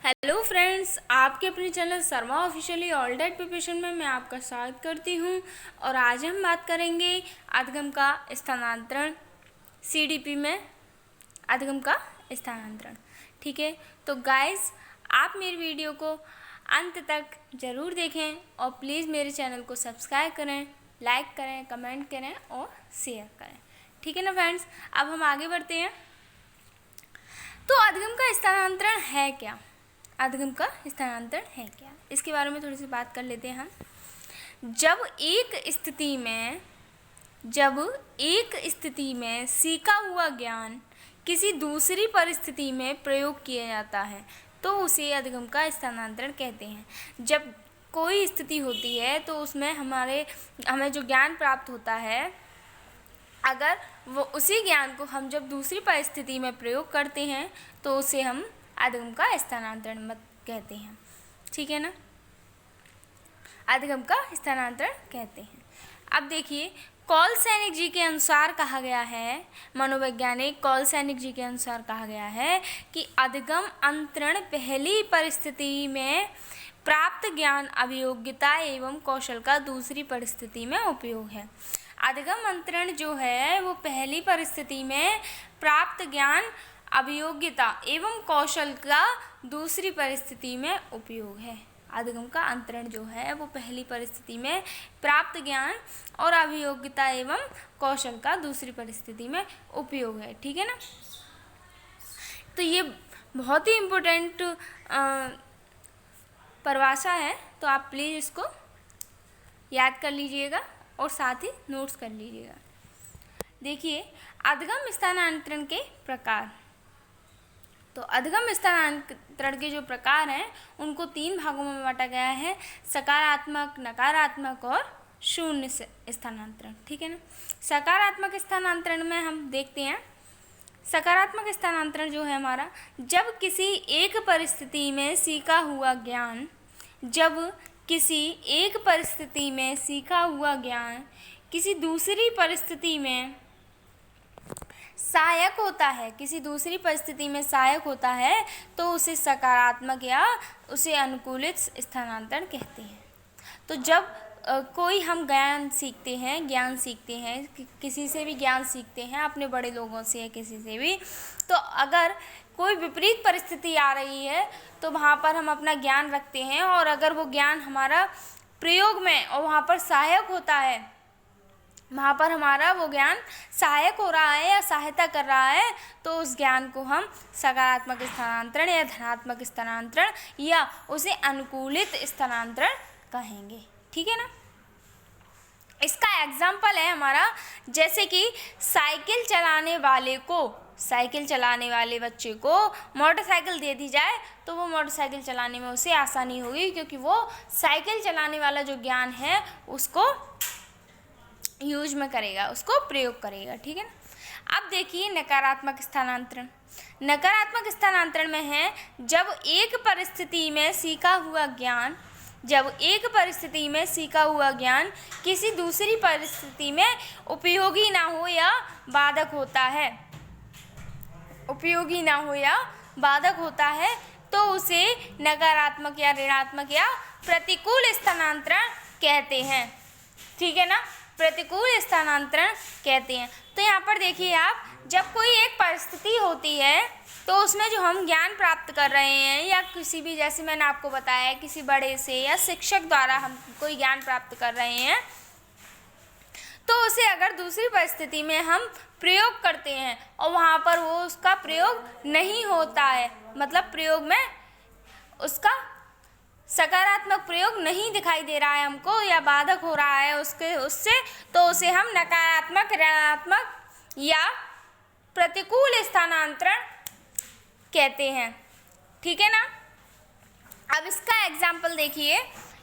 Hello friends, आपके अपने channel Sharma officially all date preparation में मैं आपका स्वागत करती हूं। और आज हम बात करेंगे अधिगम का स्थानांतरण, सीडीपी में अधिगम का स्थानांतरण। ठीक है, तो गाइस आप मेरी वीडियो को अंत तक ज़रूर देखें और प्लीज़ मेरे चैनल को सब्सक्राइब करें, लाइक करें, कमेंट करें और शेयर करें। ठीक है ना फ्रेंड्स, अब हम आगे बढ़ते हैं। तो अधिगम का स्थानांतरण है क्या? अधिगम का स्थानांतरण है क्या, इसके बारे में थोड़ी सी बात कर लेते हैं हम। जब एक स्थिति में सीखा हुआ ज्ञान किसी दूसरी परिस्थिति में प्रयोग किया जाता है तो उसे अधिगम का स्थानांतरण कहते हैं। जब कोई स्थिति होती है तो उसमें हमें जो ज्ञान प्राप्त होता है, अगर वो उसी ज्ञान को हम जब दूसरी परिस्थिति में प्रयोग करते हैं तो उसे हम अधिगम का स्थानांतरण मत कहते हैं। ठीक है ना, अधिगम का स्थानांतरण कहते हैं। अब देखिए, कॉल सैनिक जी के अनुसार कहा गया है, मनोवैज्ञानिक कॉल सैनिक जी के अनुसार कहा गया है कि अधिगम अंतरण पहली परिस्थिति में प्राप्त ज्ञान अभियोग्यता एवं कौशल का दूसरी परिस्थिति में उपयोग है। अधिगम अंतरण जो है वो पहली परिस्थिति में प्राप्त ज्ञान अभियोग्यता एवं कौशल का दूसरी परिस्थिति में उपयोग है। अधिगम का अंतरण जो है वो पहली परिस्थिति में प्राप्त ज्ञान और अभियोग्यता एवं कौशल का दूसरी परिस्थिति में उपयोग है। ठीक है ना, तो ये बहुत ही इम्पोर्टेंट परिभाषा है, तो आप प्लीज़ इसको याद कर लीजिएगा और साथ ही नोट्स कर लीजिएगा। देखिए, अधिगम स्थानांतरण के प्रकार। तो अधिगम स्थानांतरण के जो प्रकार हैं उनको 3 भागों में बांटा गया है: सकारात्मक, नकारात्मक और शून्य स्थानांतरण। ठीक है ना, सकारात्मक स्थानांतरण में हम देखते हैं, सकारात्मक स्थानांतरण जो है हमारा, जब किसी एक परिस्थिति में सीखा हुआ ज्ञान किसी दूसरी परिस्थिति में सहायक होता है तो उसे सकारात्मक या उसे अनुकूलित स्थानांतरण कहते हैं। तो जब कोई हम ज्ञान सीखते हैं, किसी से भी ज्ञान सीखते हैं, अपने बड़े लोगों से या किसी से भी, तो अगर कोई विपरीत परिस्थिति आ रही है तो वहाँ पर हम अपना ज्ञान रखते हैं, और अगर वो ज्ञान हमारा प्रयोग में और वहाँ पर सहायक होता है, वहाँ पर हमारा वो ज्ञान सहायक हो रहा है या सहायता कर रहा है, तो उस ज्ञान को हम सकारात्मक स्थानांतरण या धनात्मक स्थानांतरण या उसे अनुकूलित स्थानांतरण कहेंगे। ठीक है ना, इसका एग्जाम्पल है हमारा, जैसे कि साइकिल चलाने वाले बच्चे को मोटरसाइकिल दे दी जाए तो वो मोटरसाइकिल चलाने में उसे आसानी होगी, क्योंकि वो साइकिल चलाने वाला जो ज्ञान है उसको यूज में करेगा, उसको प्रयोग करेगा। ठीक है ना। अब देखिए नकारात्मक स्थानांतरण। नकारात्मक स्थानांतरण में है जब एक परिस्थिति में सीखा हुआ ज्ञान किसी दूसरी परिस्थिति में उपयोगी ना हो या बाधक होता है तो उसे नकारात्मक या ऋणात्मक या प्रतिकूल स्थानांतरण कहते हैं। ठीक है ना, प्रतिकूल स्थानांतरण कहते हैं। तो यहाँ पर देखिए आप, जब कोई एक परिस्थिति होती है तो उसमें जो हम ज्ञान प्राप्त कर रहे हैं या किसी भी, जैसे मैंने आपको बताया, किसी बड़े से या शिक्षक द्वारा हम कोई ज्ञान प्राप्त कर रहे हैं, तो उसे अगर दूसरी परिस्थिति में हम प्रयोग करते हैं और वहाँ पर वो उसका प्रयोग नहीं होता है, मतलब प्रयोग में उसका सकारात्मक प्रयोग नहीं दिखाई दे रहा है हमको या बाधक हो रहा है उससे, तो उसे हम नकारात्मक, ऋणात्मक या प्रतिकूल स्थानांतरण कहते हैं। ठीक है ना। अब इसका एग्जाम्पल देखिए,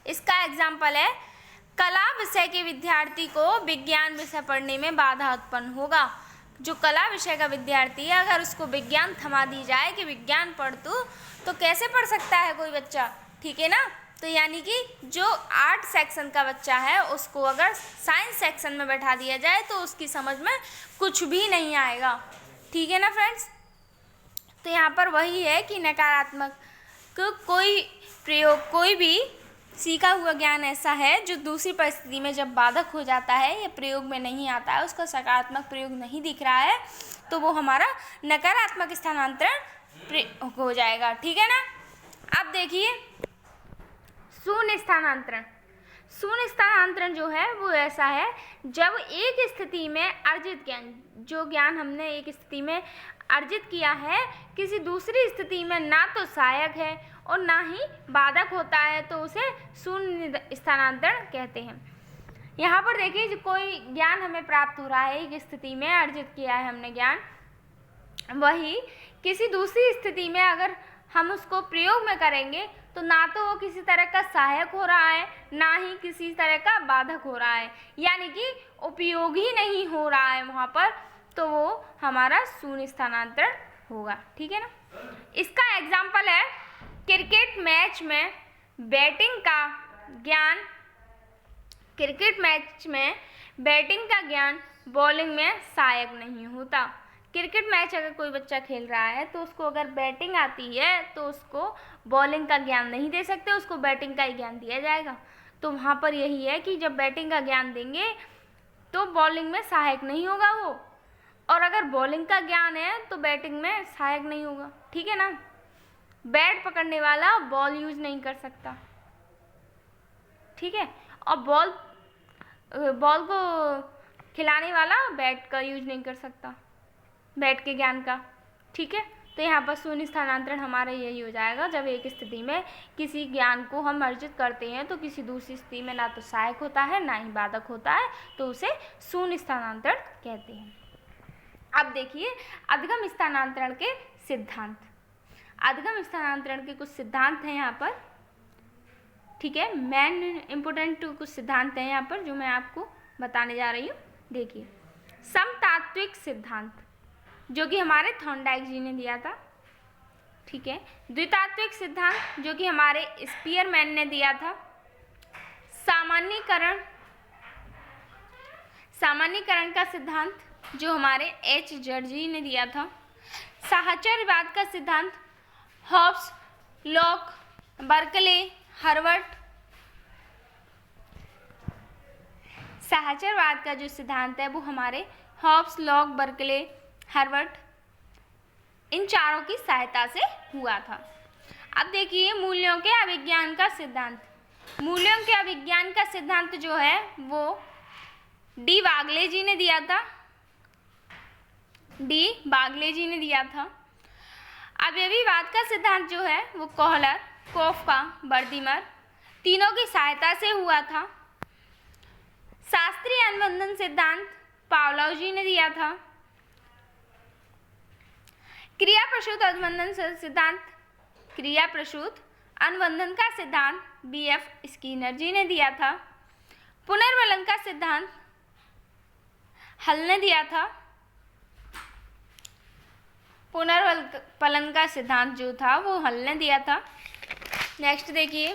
इसका एग्जाम्पल है, कला विषय के विद्यार्थी को विज्ञान विषय पढ़ने में बाधा उत्पन्न होगा। जो कला विषय का विद्यार्थी है, अगर उसको विज्ञान थमा दी जाए कि विज्ञान पढ़ तो कैसे पढ़ सकता है कोई बच्चा? ठीक है ना। तो यानी कि जो आर्ट सेक्शन का बच्चा है उसको अगर साइंस सेक्शन में बैठा दिया जाए तो उसकी समझ में कुछ भी नहीं आएगा। ठीक है ना फ्रेंड्स। तो यहाँ पर वही है कि नकारात्मक कि कोई भी सीखा हुआ ज्ञान ऐसा है जो दूसरी परिस्थिति में जब बाधक हो जाता है या प्रयोग में नहीं आता है, उसका सकारात्मक प्रयोग नहीं दिख रहा है, तो वो हमारा नकारात्मक स्थानांतरण हो जाएगा। ठीक है ना। अब देखिए शून्य स्थानांतरण। शून्य स्थानांतरण जो है वो ऐसा है जब एक स्थिति में अर्जित ज्ञान, जो ज्ञान हमने एक स्थिति में अर्जित किया है, किसी दूसरी स्थिति में ना तो सहायक है और ना ही बाधक होता है, तो उसे शून्य स्थानांतरण कहते हैं। यहाँ पर देखिए जो कोई ज्ञान हमें प्राप्त हो रहा है, एक स्थिति में अर्जित किया है हमने ज्ञान, वही किसी दूसरी स्थिति में अगर हम उसको प्रयोग में करेंगे तो ना तो वो किसी तरह का सहायक हो रहा है, ना ही किसी तरह का बाधक हो रहा है, यानी कि उपयोगी नहीं हो रहा है वहाँ पर, तो वो हमारा शून्य स्थानांतरण होगा। ठीक है ना। इसका एग्जाम्पल है क्रिकेट मैच में बैटिंग का ज्ञान, क्रिकेट मैच में बैटिंग का ज्ञान बॉलिंग में सहायक नहीं होता। क्रिकेट मैच अगर कोई बच्चा खेल रहा है तो उसको अगर बैटिंग आती है तो उसको बॉलिंग का ज्ञान नहीं दे सकते, उसको बैटिंग का ही ज्ञान दिया जाएगा। तो वहाँ पर यही है कि जब बैटिंग का ज्ञान देंगे तो बॉलिंग में सहायक नहीं होगा वो, और अगर बॉलिंग का ज्ञान है तो बैटिंग में सहायक नहीं होगा। ठीक है ना। बैट पकड़ने वाला बॉल यूज नहीं कर सकता, ठीक है, और बॉल को खिलाने वाला बैट का यूज नहीं कर सकता, बैट के ज्ञान का। ठीक है। तो यहाँ पर शून्य स्थानांतरण हमारा यही हो जाएगा, जब एक स्थिति में किसी ज्ञान को हम अर्जित करते हैं तो किसी दूसरी स्थिति में ना तो सहायक होता है ना ही बाधक होता है, तो उसे शून्य स्थानांतरण कहते हैं। अब देखिए अधिगम स्थानांतरण के सिद्धांत। अधिगम स्थानांतरण के कुछ सिद्धांत हैं यहाँ पर। ठीक है। मेन इम्पोर्टेंट कुछ सिद्धांत हैं यहाँ पर जो मैं आपको बताने जा रही हूँ। देखिए समतात्विक सिद्धांत, जो कि हमारे थॉर्नडाइक जी ने दिया था। ठीक है। द्वितात्विक सिद्धांत, जो कि हमारे स्पीयरमैन ने दिया था। सामान्यीकरण का सिद्धांत, जो हमारे एच जर्जी ने दिया था। साहचर्यवाद का सिद्धांत हॉब्स, लॉक, बर्कले, हार्वर्ड। साहचर्यवाद का जो सिद्धांत है वो हमारे हॉब्स, लॉक, बर्कले, हार्वर्ड, इन चारों की सहायता से हुआ था। अब देखिए मूल्यों के अभिज्ञान का सिद्धांत। मूल्यों के अभिज्ञान का सिद्धांत जो है वो डी बागले जी ने दिया था। अवयवीवाद का सिद्धांत जो है वो कोहलर, कोफ्का, बर्दिमर, तीनों की सहायता से हुआ था। शास्त्रीय अनुबंधन सिद्धांत पावलोव जी ने दिया था। क्रिया प्रसूत अनुबंधन का सिद्धांत बीएफ स्किनर जी ने दिया था। पुनर्वलन का सिद्धांत हल ने दिया था। पुनर्वलन का सिद्धांत जो था वो हल ने दिया था। नेक्स्ट देखिए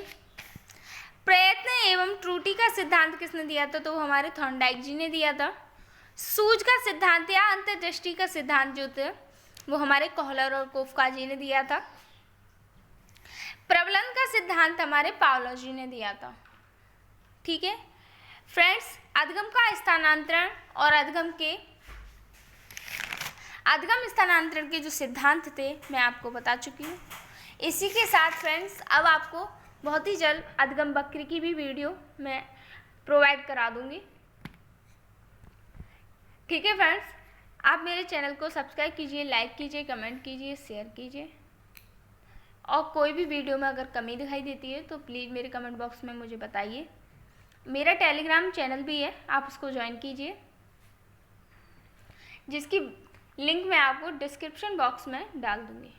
प्रयत्न एवं त्रुटि का सिद्धांत किसने दिया था, तो वो हमारे थॉर्नडाइक जी ने दिया था। सूझ का सिद्धांत या अंतर्दृष्टि का सिद्धांत जो थे वो हमारे कोहलर और कोफ्का जी ने दिया था। प्रबलन का सिद्धांत हमारे पावलोव जी ने दिया था। ठीक है फ्रेंड्स, अधिगम का स्थानांतरण और अधिगम स्थानांतरण के जो सिद्धांत थे मैं आपको बता चुकी हूँ। इसी के साथ फ्रेंड्स अब आपको बहुत ही जल्द अधिगम वक्र की भी वीडियो मैं प्रोवाइड करा दूँगी। ठीक है फ्रेंड्स, आप मेरे चैनल को सब्सक्राइब कीजिए, लाइक कीजिए, कमेंट कीजिए, शेयर कीजिए, और कोई भी वीडियो में अगर कमी दिखाई देती है तो प्लीज़ मेरे कमेंट बॉक्स में मुझे बताइए। मेरा टेलीग्राम चैनल भी है, आप उसको ज्वाइन कीजिए, जिसकी लिंक मैं आपको डिस्क्रिप्शन बॉक्स में डाल दूँगी।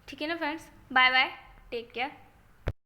ठीक है ना friends, bye bye, take care.